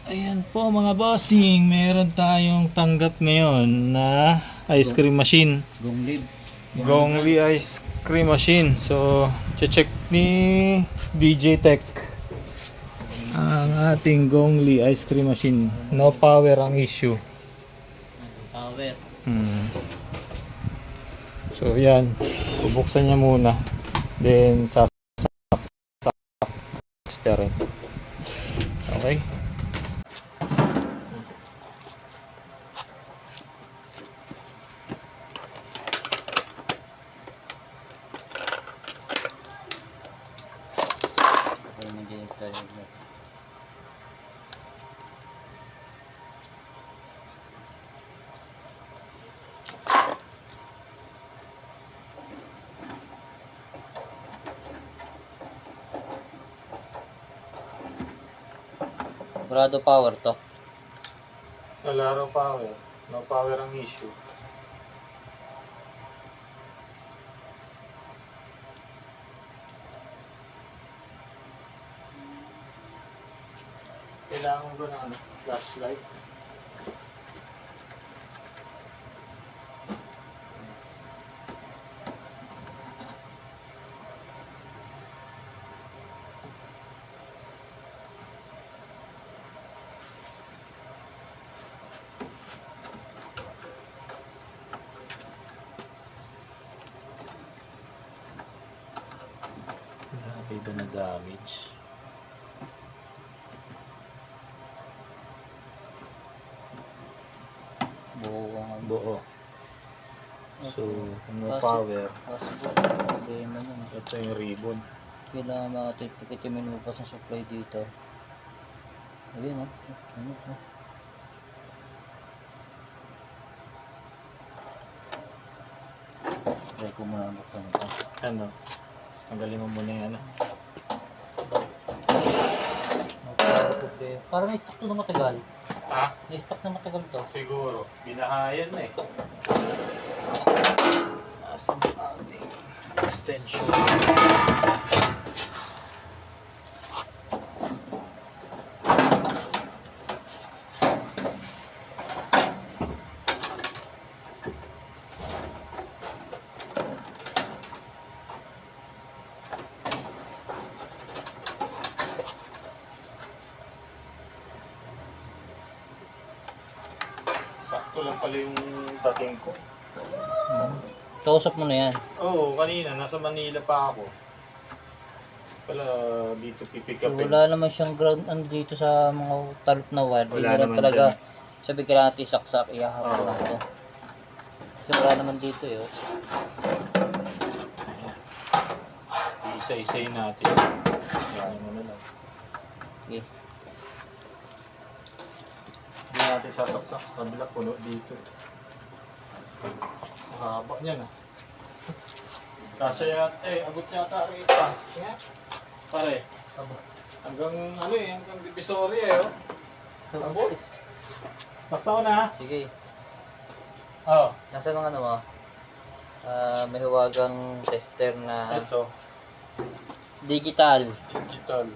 Ayan po mga bossing, meron tayong tanggap ngayon na ice cream machine. Gonglib. Gongli ice cream machine. So, check ni DJ Tech ang ating Gongli ice cream machine. No power ang issue. Power. So, yan. Bubuksan niya muna. Then, sasaksak. Okay. Okay, nandiyan tayo. Sigurado power to. Wala raw power. No power ang issue. Kailangan ko ng flashlight. Grabe ba na damage? Buo ang Buo. So, kung no power, problema nun. ito yung ribbon. Kailangan makatipikitin mo pa sa supply dito. Ayun oh. Try ko muna ang buksan ito. Ano? Tanggalin mo muna yung ano. Parang na-stock to na matagal. Ha? Na-stock na matagal to. Siguro. Binahayan na eh. Asan yung ating extension? Sakto lang pala yung dating ko. Kausap mo na yan. Oo, kanina nasa Manila pa ako. Pala dito pipick So, up. wala naman siyang ground dito sa mga talip na wire. Hindi Wala na lang naman talaga dyan. sabi ka natin saksak, ihahapon Oo. lang ito. Kasi wala naman dito yun. Isa-isayin natin. Yan mo na lang. Okay. Hindi natin sasaksak sa kabila, puno dito. Mahaba niya na. Kasya yata abot yata rin pa. Pare, hanggang hanggang Divisoria Abot. Saksak ko na. Sige. Oo. Nasa mga ano mo? May huwagang tester na Ito, digital. digital.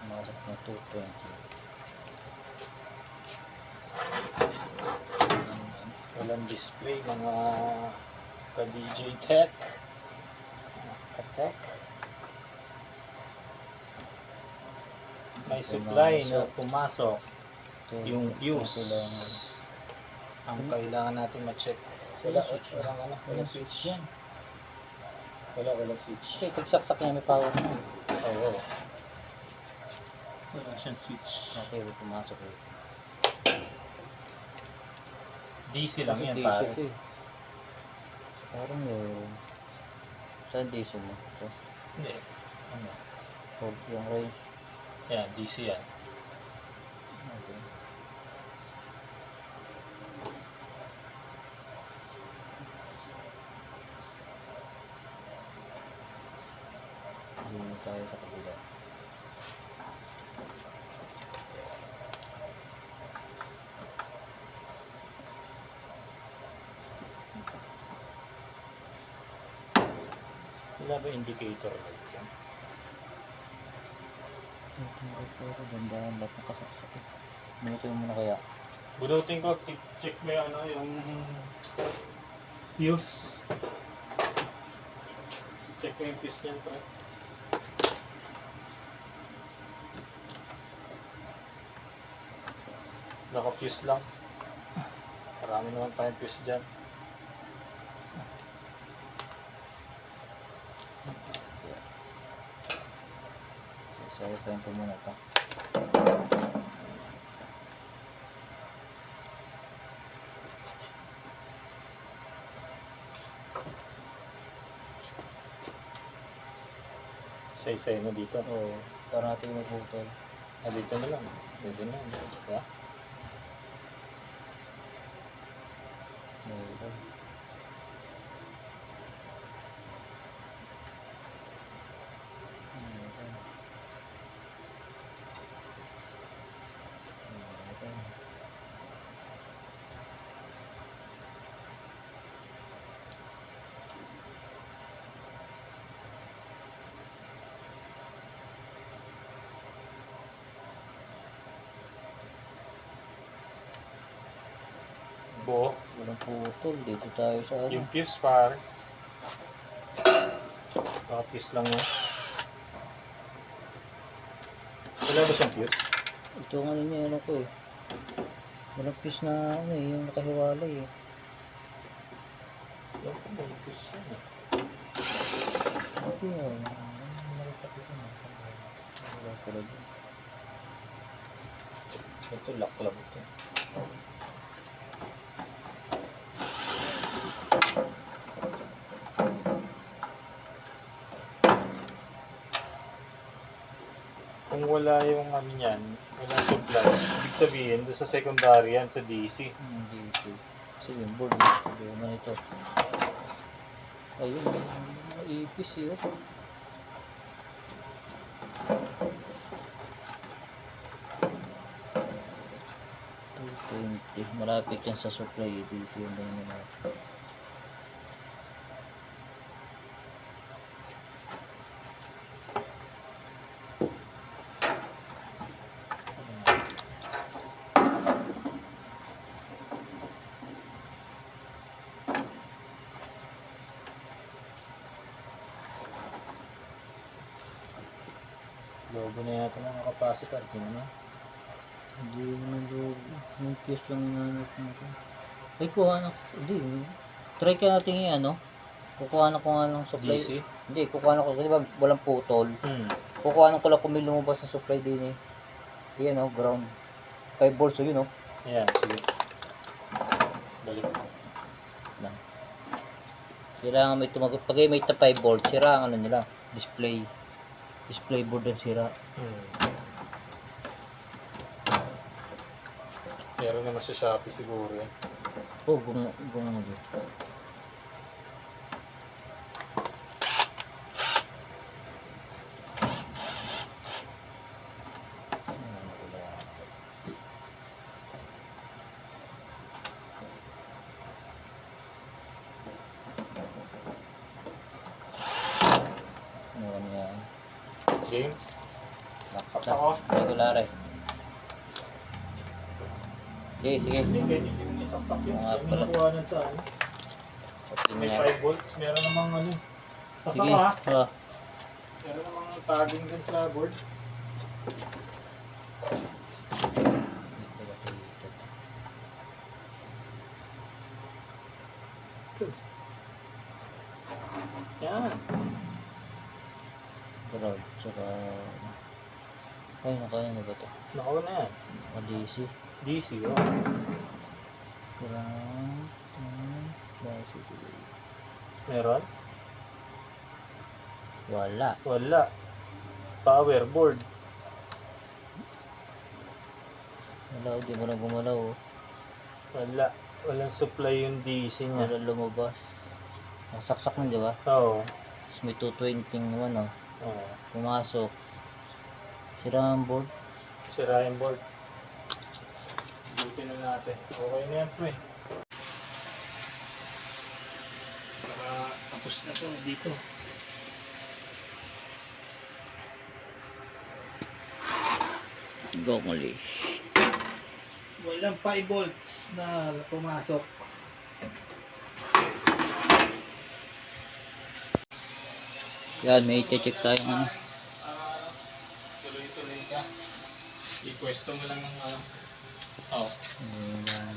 Umarap na 220. Walang display, mga ka-DJ Tech. Ka-tech. May supply na pumasok. Yung fuse. Ang kailangan natin ma-check. Wala switch. Walang switch. Yan. Walang switch. Kasi pagsaksak niya may power na. Oo. Wala siyang switch. Okay, pumasok eh. DC lang yan, DC pare. ito eh. Parang yun. Saan DC mo? Ito. Hindi. Ano? Hold yung range. Yan, DC yan. Okay. Hindi na tayo sa kabila. Wala ba indicator light yan? Pero dandahan lahat nakasaksak. Minuto mo muna kaya. Bunutin ko, check mo yung yung fuse. Check mo yung fuse niyan, pre. Naka-fuse lang. Marami naman tayong fuse dyan. Isa-isahin ko muna ito. Isa-isay mo dito. Oo, para natin maputol. Dito na lang. Pwede na. Diba? Oo. Buo. Walang putol. Dito tayo sa ano. Yung fuse pare. Naka-fuse lang yun. Wala ba siyang fuse? Ito ang ano niya, ano ko eh. Walang piece na ano eh, yung nakahiwalay eh. Wala ko ba yung fuse yan eh. Okay yun. Malapit ito na. Wala talaga. Ito lock lang ito. Kung wala yung ano yan, walang supply, ibig sabihin doon sa secondary yan, sa DC. DC. Kasi yung board. Hindi naman ito. Ayun, mga ipis yun. 220. Malapit yan sa supply. Dito yung ganyan na. Logo na yata ng capacitor, tingnan mo. Hindi naman doon. Yung fuse lang nanap natin. Ay, kuha na. Hindi. Try ka natin yung ano. Kukuha na ko nga ng supply. DC? Hindi, kukuha na ko. Kasi ba walang putol. Kukuha na ko lang kung may lumabas na supply din eh. Yan o, ground. 5 volts o yun o. Ayan, sige. Balik. Lang. Kailangan may tumagot. Pag may 5 volts, sira ang ano nila. Display. Display board ang sira. Meron naman sa Shopee siguro yan. Oh, gumang mo dito. Ano yan? Game? Naksak Ako? Regular eh. Sige, sige. Hindi, pwede din isaksak yun. Mga May pala. nakuhanan sa ano. Sabihin May niya. 5 volts, meron namang ano. Saksak Sige. ha. Ah. Meron namang tagging din sa board. Yan. Ground. Tsaka... Ay, nakaya na ba ito? Nakuha na yan. DC. DC, oh. Ground. Base. Meron? Wala. Wala. Power board. Wala, di mo na gumalaw oh. Wala. Walang supply yung DC niya. Wala lumabas. Saksak na, di ba? Oo. Tapos may 220 naman oh. Oo. Pumasok. Sira ang board. Sira yung board. Buti na natin. Okay na yan, pre. Tapos na to dito. Gongli. Walang 5 volts na pumasok. Yan, may check tayo ano. Tuloy-tuloy ka. I-pwesto mo lang ng Oh. Ayan.